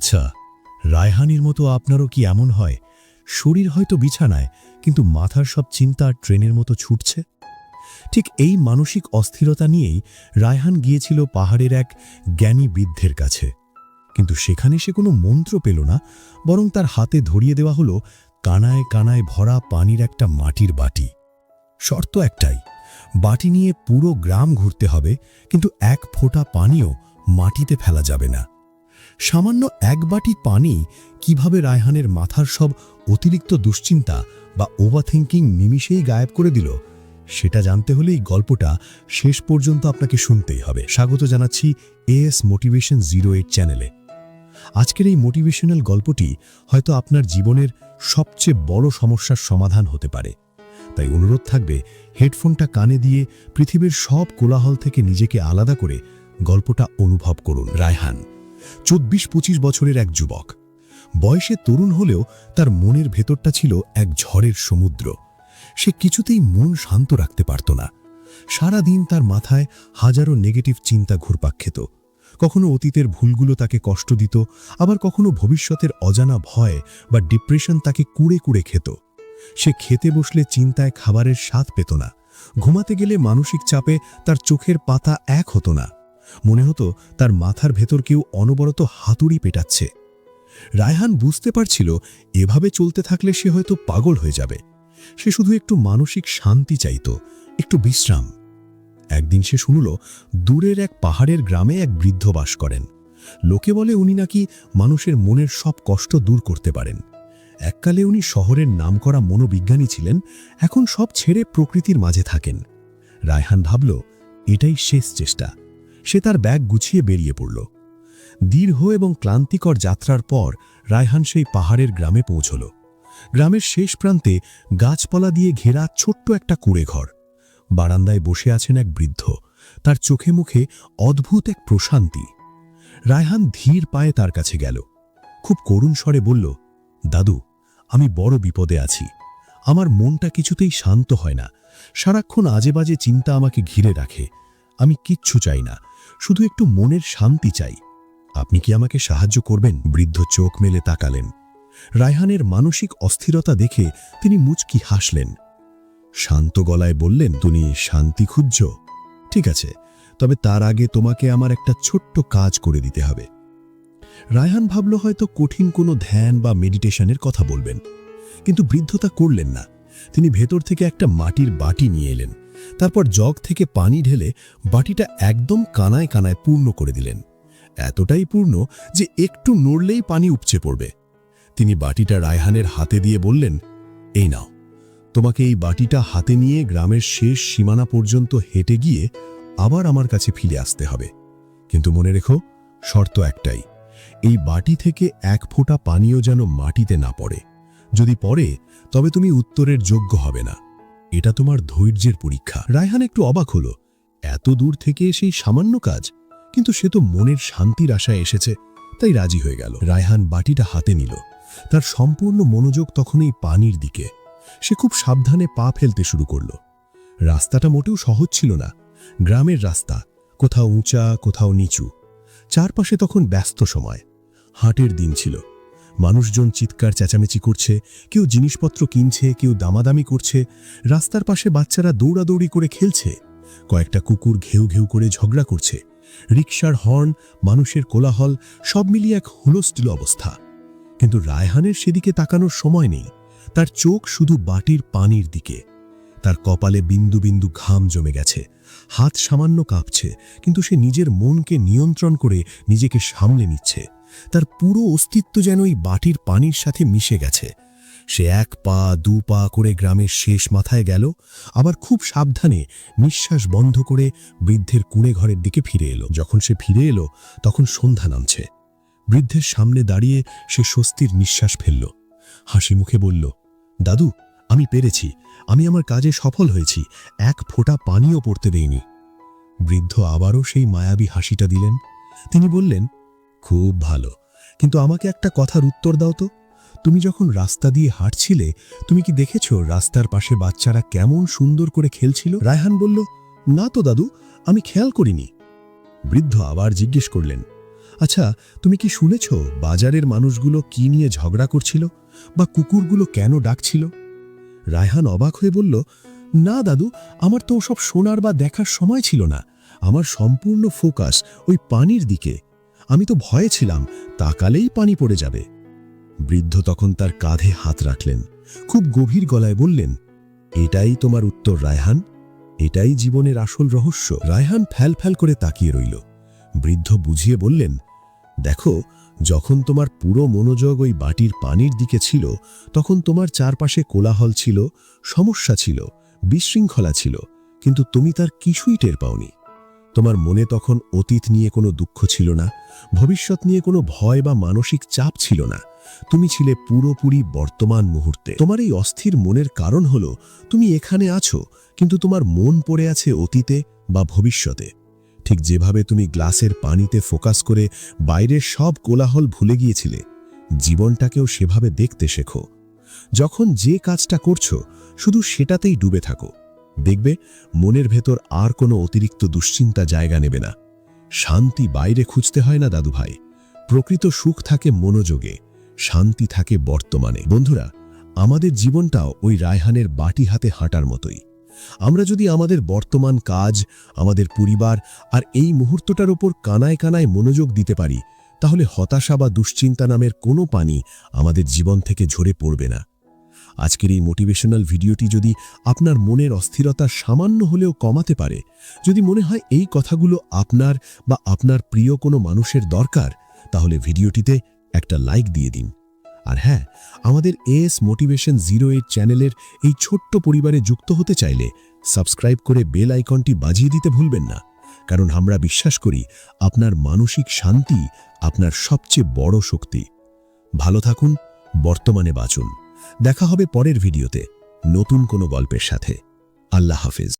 আচ্ছা, রায়হানের মতো আপনারও কি এমন হয়, শরীর হয়তো বিছানায় কিন্তু মাথার সব চিন্তা ট্রেনের মতো ছুটছে? ঠিক এই মানসিক অস্থিরতা নিয়েই রায়হান গিয়েছিল পাহাড়ের এক জ্ঞানী বৃদ্ধের কাছে। কিন্তু সেখানে সে কোনো মন্ত্র পেল না, বরং তার হাতে ধরিয়ে দেওয়া হলো কানায় কানায় ভরা পানির একটা মাটির বাটি। শর্ত একটাই, বাটি নিয়ে পুরো গ্রাম ঘুরতে হবে, কিন্তু এক ফোঁটা পানিও মাটিতে ফেলা যাবে না। সামান্য এক বাটি পানি কিভাবে রায়হানের মাথার সব অতিরিক্ত দুশ্চিন্তা বা ওভারথিংকিং নিমিষেই গায়েব করে দিল, সেটা জানতে হলেই গল্পটা শেষ পর্যন্ত আপনাকে শুনতেই হবে। স্বাগত জানাচ্ছি এএস মোটিভেশন 08 চ্যানেলে। আজকের এই মোটিভেশনাল গল্পটি হয়তো আপনার জীবনের সবচেয়ে বড় সমস্যার সমাধান হতে পারে। তাই অনুরোধ থাকবে, হেডফোনটা কানে দিয়ে পৃথিবীর সব কোলাহল থেকে নিজেকে আলাদা করে গল্পটা অনুভব করুন। রায়হান 24-25 বছরের এক যুবক। বয়সে তরুণ হলেও তার মনের ভেতরটা ছিল এক ঝড়ের সমুদ্র। সে কিছুতেই মন শান্ত রাখতে পারত না। সারা দিন তার মাথায় হাজারো নেগেটিভ চিন্তা ঘুরপাক খেত। কখনো অতীতের ভুলগুলো তাকে কষ্ট দিত, আবার কখনো ভবিষ্যতের অজানা ভয় বা ডিপ্রেশন তাকে কুড়ে কুড়ে খেত। সে খেতে বসলে চিন্তায় খাবারের স্বাদ পেত না, ঘুমাতে গেলে মানসিক চাপে তার চোখের পাতা এক হতো না। মনে হতো তার মাথার ভেতর কেউ অনবরত হাতুড়ি পেটাচ্ছে। রায়হান বুঝতে পারছিল, এভাবে চলতে থাকলে সে হয়তো পাগল হয়ে যাবে। সে শুধু একটু মানসিক শান্তি চাইত, একটু বিশ্রাম। একদিন সে শুনল, দূরের এক পাহাড়ের গ্রামে এক বৃদ্ধ বাস করেন। লোকে বলে উনি নাকি মানুষের মনের সব কষ্ট দূর করতে পারেন। এককালে উনি শহরের নামকরা মনোবিজ্ঞানী ছিলেন, এখন সব ছেড়ে প্রকৃতির মাঝে থাকেন। রায়হান ভাবল, এটাই শেষ চেষ্টা। সে তার ব্যাগ গুছিয়ে বেরিয়ে পড়ল। দীর্ঘ এবং ক্লান্তিকর যাত্রার পর রায়হান সেই পাহাড়ের গ্রামে পৌঁছল। গ্রামের শেষ প্রান্তে গাছপালা দিয়ে ঘেরা ছোট্ট একটা কুঁড়ে ঘর। বারান্দায় বসে আছেন এক বৃদ্ধ, তার চোখে মুখে অদ্ভুত এক প্রশান্তি। রায়হান ধীর পায়ে তার কাছে গেল, খুব করুণ স্বরে বলল, দাদু, আমি বড় বিপদে আছি। আমার মনটা কিছুতেই শান্ত হয় না, সারাক্ষণ আজে বাজে চিন্তা আমাকে ঘিরে রাখে। আমি কিচ্ছু চাই না, শুধু একটু মনের শান্তি চাই। আপনি কি আমাকে সাহায্য করবেন? বৃদ্ধ চোখ মেলে তাকালেন। রায়হানের মানসিক অস্থিরতা দেখে তিনি মুচকি হাসলেন। শান্ত গলায় বললেন, তুমি শান্তি খুঁজছ? ঠিক আছে, তবে তার আগে তোমাকে আমার একটা ছোট্ট কাজ করে দিতে হবে। রায়হান ভাবল হয়তো কঠিন কোনো ধ্যান বা মেডিটেশনের কথা বলবেন, কিন্তু বৃদ্ধ তা করলেন না। তিনি ভেতর থেকে একটা মাটির বাটি নিয়ে এলেন, তারপর জগ থেকে পানি ঢেলে বাটিটা একদম কানায় কানায় পূর্ণ করে দিলেন। এতটাই পূর্ণ যে একটু নড়লেই পানি উপচে পড়বে। তিনি বাটিটা রায়হানের হাতে দিয়ে বললেন, এই নাও, তোমাকে এই বাটিটা হাতে নিয়ে গ্রামের শেষ সীমানা পর্যন্ত হেঁটে গিয়ে আবার আমার কাছে ফিরে আসতে হবে। কিন্তু মনে রেখো, শর্ত একটাই, এই বাটি থেকে এক ফোঁটা পানিও যেন মাটিতে না পড়ে। যদি পড়ে, তবে তুমি উত্তরের যোগ্য হবে না। এটা তোমার ধৈর্যের পরীক্ষা। রায়হান একটু অবাক হলো, এত দূর থেকে সেই সামান্য কাজ, কিন্তু সে তো মনের শান্তির আশায় এসেছে, তাই রাজি হয়ে গেল। রায়হান বাটিটা হাতে নিল, তার সম্পূর্ণ মনোযোগ তখন এই পানির দিকে। সে খুব সাবধানে পা ফেলতে শুরু করল। রাস্তাটা মোটেও সহজ ছিল না, গ্রামের রাস্তা, কোথাও উঁচা কোথাও নিচু। চারপাশে তখন ব্যস্ত সময়, হাটের দিন ছিল। মানুষজন চিৎকার চেঁচামেচি করছে, কেউ জিনিসপত্র কিনছে, কেউ দামাদামি করছে। রাস্তার পাশে বাচ্চারা দৌড়াদৌড়ি করে খেলছে, কয়েকটা কুকুর ঘেউ ঘেউ করে ঝগড়া করছে। রিকশার হর্ন, মানুষের কোলাহল, সব মিলিয়ে এক হুলস্থুল অবস্থা। কিন্তু রায়হানের সেদিকে তাকানোর সময় নেই। তার চোখ শুধু বাটির পানির দিকে। তার কপালে বিন্দু বিন্দু ঘাম জমে গেছে, হাত সামান্য কাঁপছে, কিন্তু সে নিজের মনকে নিয়ন্ত্রণ করে নিজেকে সামলে নিচ্ছে। তার পুরো অস্তিত্ব যেন এই বাটির পানির সাথে মিশে গেছে। সে এক পা দু পা করে গ্রামের শেষ মাথায় গেল, আবার খুব সাবধানে নিঃশ্বাস বন্ধ করে বৃদ্ধের কুঁড়ে ঘরের দিকে ফিরে এলো। যখন সে ফিরে এলো, তখন সন্ধ্যা নামছে। বৃদ্ধের সামনে দাঁড়িয়ে সে স্বস্তির নিঃশ্বাস ফেলল, হাসি মুখে বলল, দাদু, আমি পেরেছি, আমি আমার কাজে সফল হয়েছি, এক ফোঁটা পানিও পড়তে দেইনি। বৃদ্ধ আবারও সেই মায়াবী হাসিটা দিলেন। তিনি বললেন, খুব ভালো, কিন্তু আমাকে একটা কথার উত্তর দাও তো। তুমি যখন রাস্তা দিয়ে হাঁটছিলে, তুমি কি দেখেছ রাস্তার পাশে বাচ্চারা কেমন সুন্দর করে খেলছিল? রায়হান বলল, না তো দাদু, আমি খেয়াল করিনি। বৃদ্ধ আবার জিজ্ঞেস করলেন, আচ্ছা, তুমি কি শুনেছ বাজারের মানুষগুলো কি নিয়ে ঝগড়া করছিল বা কুকুরগুলো কেন ডাকছিল? রায়হান অবাক হয়ে বলল, না দাদু, আমার তো ওসব শোনার বা দেখার সময় ছিল না। আমার সম্পূর্ণ ফোকাস ওই পানির দিকে। আমি তো ভয়ে ছিলাম তাকালেই পানি পড়ে যাবে। বৃদ্ধ তখন তার কাঁধে হাত রাখলেন, খুব গভীর গলায় বললেন, এটাই তোমার উত্তর রায়হান, এটাই জীবনের আসল রহস্য। রায়হান ফ্যাল ফ্যাল করে তাকিয়ে রইল। বৃদ্ধ বুঝিয়ে বললেন, দেখো, যখন তোমার পুরো মনোযোগ ওই বাটির পানির দিকে ছিল, তখন তোমার চারপাশে কোলাহল ছিল, সমস্যা ছিল, বিশৃঙ্খলা ছিল, কিন্তু তুমি তার কিছুই টের পাওনি। তোমার মনে তখন অতীত নিয়ে কোনো দুঃখ ছিল না, ভবিষ্যৎ নিয়ে কোনো ভয় বা মানসিক চাপ ছিল না। তুমি ছিলে পুরোপুরি বর্তমান মুহূর্তে। তোমার এই অস্থির মনের কারণ হলো তুমি এখানে আছো, কিন্তু তোমার মন পড়ে আছে অতীতে বা ভবিষ্যতে। ঠিক যেভাবে তুমি গ্লাসের পানিতে ফোকাস করে বাইরের সব কোলাহল ভুলে গিয়েছিলে, জীবনটাকেও সেভাবে দেখতে শেখো। যখন যে কাজটা করছো শুধু সেটাতেই ডুবে থাকো, দেখবে মনের ভেতর আর কোনো অতিরিক্ত দুশ্চিন্তা জায়গা নেবে না। শান্তি বাইরে খুঁজতে হয় না দাদু ভাই, প্রকৃত সুখ থাকে মনোযোগে, শান্তি থাকে বর্তমানে। বন্ধুরা, আমাদের জীবনটাও ওই রায়হানের বাটি হাতে হাঁটার মতোই। আমরা যদি আমাদের বর্তমান কাজ, আমাদের পরিবার আর এই মুহূর্তটার উপর কানায় কানায় মনোযোগ দিতে পারি, তাহলে হতাশা বা দুশ্চিন্তা নামের কোনো পানি আমাদের জীবন থেকে ঝরে পড়বে না। আজকের এই মোটিভেশনাল ভিডিওটি যদি আপনার মনের অস্থিরতা সামান্য হলেও কমাতে পারে, যদি মনে হয় এই কথাগুলো আপনার বা আপনার প্রিয় কোনো মানুষের দরকার, তাহলে ভিডিওটিতে একটা লাইক দিয়ে দিন। আর হ্যাঁ, আমাদের এএস মোটিভেশন 08 চ্যানেলের এই ছোট্ট পরিবারে যুক্ত হতে চাইলে সাবস্ক্রাইব করে বেল আইকনটি বাজিয়ে দিতে ভুলবেন না, কারণ আমরা বিশ্বাস করি আপনার মানসিক শান্তি আপনার সবচেয়ে বড় শক্তি। ভালো থাকুন, বর্তমানে বাঁচুন। দেখা হবে পরের ভিডিওতে নতুন কোনো গল্পের সাথে। আল্লাহ হাফেজ।